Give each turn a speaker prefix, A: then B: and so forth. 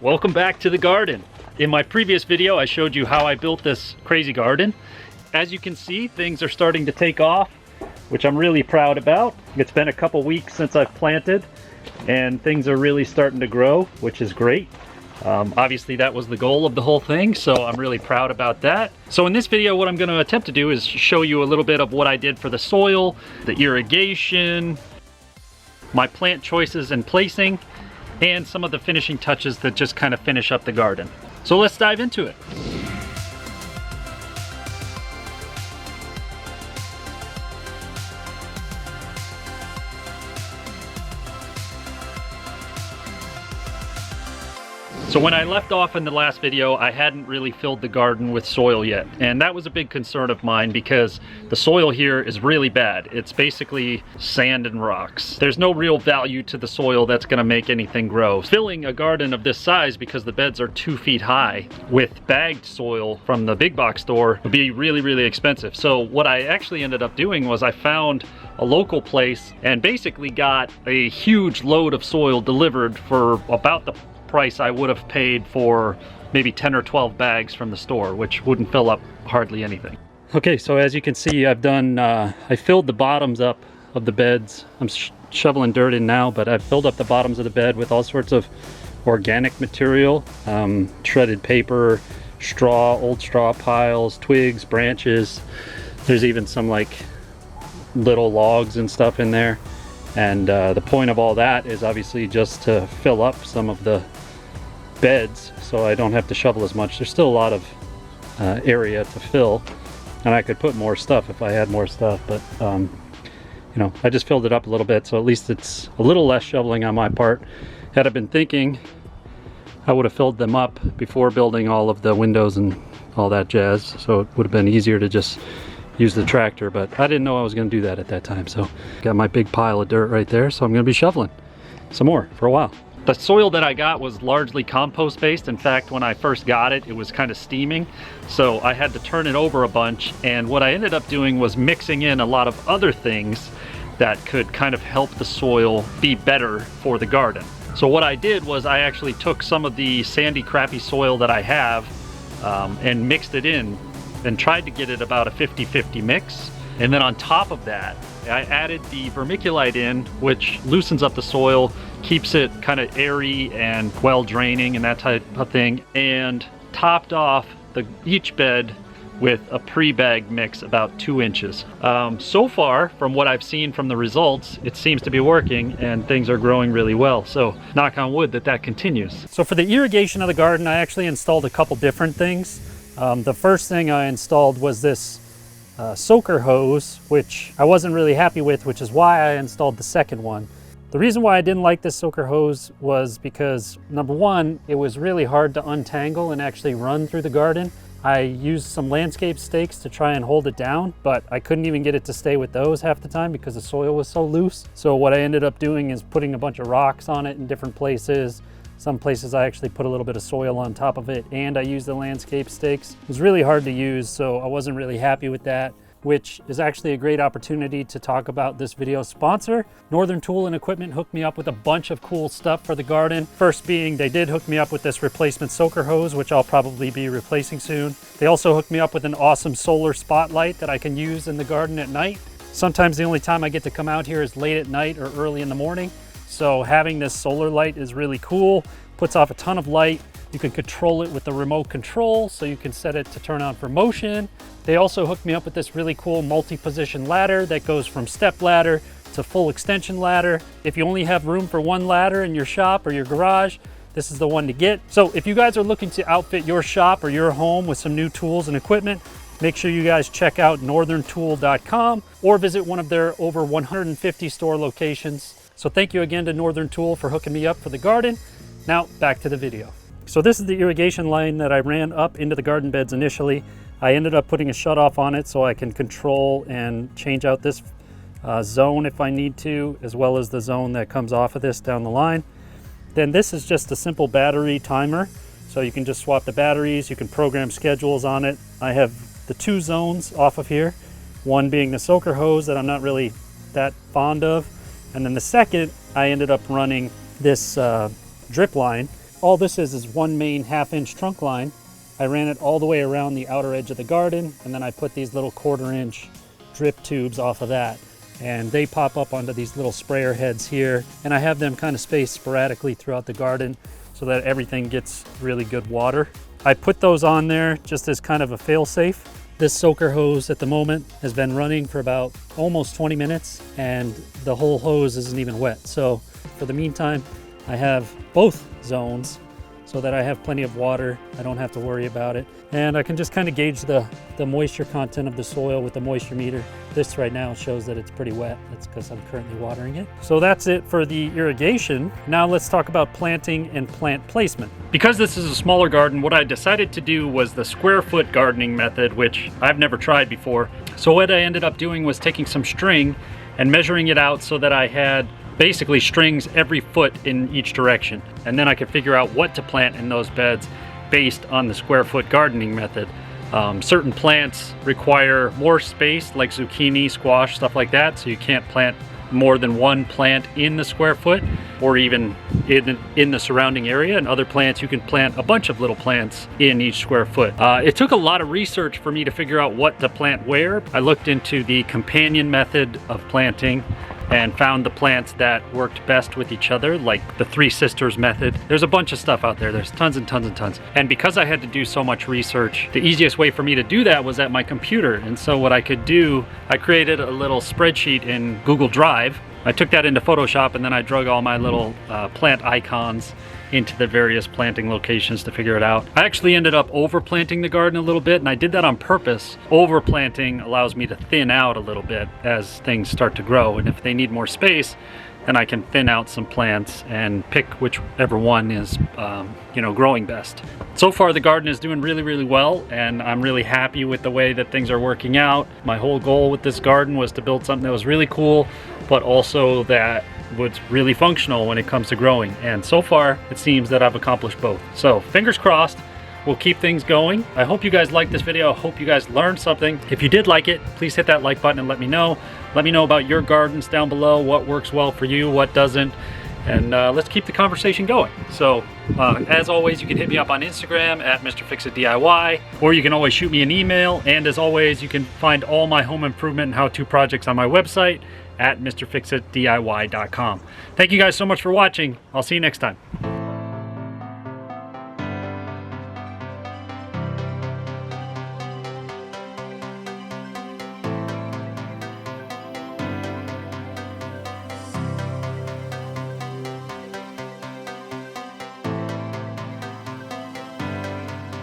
A: Welcome back to the garden. In my previous video, I showed you how I built this crazy garden. As you can see, things are starting to take off, which I'm really proud about. It's been a couple weeks since I've planted, and things are really starting to grow, which is great. Obviously, that was the goal of the whole thing, so I'm really proud about that. So in this video, what I'm going to attempt to do is show you a little bit of what I did for the soil, the irrigation, my plant choices and placing, and some of the finishing touches that just kind of finish up the garden. So let's dive into it. So when I left off in the last video, I hadn't really filled the garden with soil yet. And that was a big concern of mine because the soil here is really bad. It's basically sand and rocks. There's no real value to the soil that's gonna make anything grow. Filling a garden of this size, because the beds are 2 feet high, with bagged soil from the big box store would be really, really expensive. So what I actually ended up doing was I found a local place and basically got a huge load of soil delivered for about the price I would have paid for maybe 10 or 12 bags from the store, which wouldn't fill up hardly anything. Okay, so as you can see, I've done, I filled the bottoms up of the beds. I'm shoveling dirt in now, but I've filled up the bottoms of the bed with all sorts of organic material, shredded paper, straw, old straw piles, twigs, branches. There's even some like little logs and stuff in there. And the point of all that is obviously just to fill up some of the beds so I don't have to shovel as much. There's still a lot of area to fill, and I could put more stuff if I had more stuff, but you know, I just filled it up a little bit, so at least it's a little less shoveling on my part. Had I been thinking, I would have filled them up before building all of the windows and all that jazz, so it would have been easier to just use the tractor, but I didn't know I was going to do that at that time. So got my big pile of dirt right there, so I'm going to be shoveling some more for a while. The soil that I got was largely compost based. In fact, when I first got it, it was kind of steaming, so I had to turn it over a bunch, and what I ended up doing was mixing in a lot of other things that could kind of help the soil be better for the garden. So what I did was I actually took some of the sandy, crappy soil that I have and mixed it in and tried to get it about a 50-50 mix. And then on top of that, I added the vermiculite in, which loosens up the soil, keeps it kind of airy and well draining and that type of thing, and topped off each bed with a pre-bagged mix about 2 inches. So far, from what I've seen from the results, it seems to be working and things are growing really well. So knock on wood that continues. So for the irrigation of the garden, I actually installed a couple different things. The first thing I installed was this soaker hose, which I wasn't really happy with, which is why I installed the second one. The reason why I didn't like this soaker hose was because, number one, it was really hard to untangle and actually run through the garden. I used some landscape stakes to try and hold it down, but I couldn't even get it to stay with those half the time because the soil was so loose. So what I ended up doing is putting a bunch of rocks on it in different places. Some places I actually put a little bit of soil on top of it, and I used the landscape stakes. It was really hard to use, so I wasn't really happy with that, which is actually a great opportunity to talk about this video's sponsor. Northern Tool and Equipment hooked me up with a bunch of cool stuff for the garden. First being, they did hook me up with this replacement soaker hose, which I'll probably be replacing soon. They also hooked me up with an awesome solar spotlight that I can use in the garden at night. Sometimes the only time I get to come out here is late at night or early in the morning. So having this solar light is really cool, puts off a ton of light. You can control it with the remote control, so you can set it to turn on for motion. They also hooked me up with this really cool multi-position ladder that goes from step ladder to full extension ladder. If you only have room for one ladder in your shop or your garage, this is the one to get. So if you guys are looking to outfit your shop or your home with some new tools and equipment, make sure you guys check out northerntool.com or visit one of their over 150 store locations. So thank you again to Northern Tool for hooking me up for the garden. Now back to the video. So this is the irrigation line that I ran up into the garden beds initially. I ended up putting a shutoff on it so I can control and change out this zone if I need to, as well as the zone that comes off of this down the line. Then this is just a simple battery timer. So you can just swap the batteries, you can program schedules on it. I have the 2 zones off of here, one being the soaker hose that I'm not really that fond of. And then the second, I ended up running this drip line all this is one main 1/2-inch trunk line. I ran it all the way around the outer edge of the garden, and then I put these little 1/4-inch drip tubes off of that. And they pop up onto these little sprayer heads here, and I have them kind of spaced sporadically throughout the garden so that everything gets really good water. I put those on there just as kind of a fail-safe. This soaker hose at the moment has been running for about almost 20 minutes, and the whole hose isn't even wet. So for the meantime, I have both zones so that I have plenty of water. I don't have to worry about it. And I can just kind of gauge the moisture content of the soil with the moisture meter. This right now shows that it's pretty wet. That's because I'm currently watering it. So that's it for the irrigation. Now let's talk about planting and plant placement. Because this is a smaller garden, what I decided to do was the square foot gardening method, which I've never tried before. So what I ended up doing was taking some string and measuring it out so that I had basically strings every foot in each direction. And then I could figure out what to plant in those beds based on the square foot gardening method. Certain plants require more space, like zucchini, squash, stuff like that, so you can't plant more than one plant in the square foot or even in the surrounding area. And other plants you can plant a bunch of little plants in each square foot. It took a lot of research for me to figure out what to plant where. I looked into the companion method of planting and found the plants that worked best with each other, like the Three Sisters method. There's a bunch of stuff out there. There's tons and tons and tons. And because I had to do so much research, the easiest way for me to do that was at my computer. And so what I could do, I created a little spreadsheet in Google Drive. I took that into Photoshop, and then I drug all my little plant icons into the various planting locations to figure it out. I actually ended up overplanting the garden a little bit, and I did that on purpose. Overplanting allows me to thin out a little bit as things start to grow, and if they need more space, then I can thin out some plants and pick whichever one is growing best. So far the garden is doing really, really well, and I'm really happy with the way that things are working out. My whole goal with this garden was to build something that was really cool, but also that was really functional when it comes to growing. And so far it seems that I've accomplished both. So fingers crossed, we'll keep things going. I hope you guys liked this video. I hope you guys learned something. If you did like it, please hit that like button and let me know. Let me know about your gardens down below, what works well for you, what doesn't, and let's keep the conversation going. So as always, you can hit me up on Instagram at Mr. Fix It DIY, or you can always shoot me an email. And as always, you can find all my home improvement and how-to projects on my website at MrFixItDIY.com. Thank you guys so much for watching. I'll see you next time.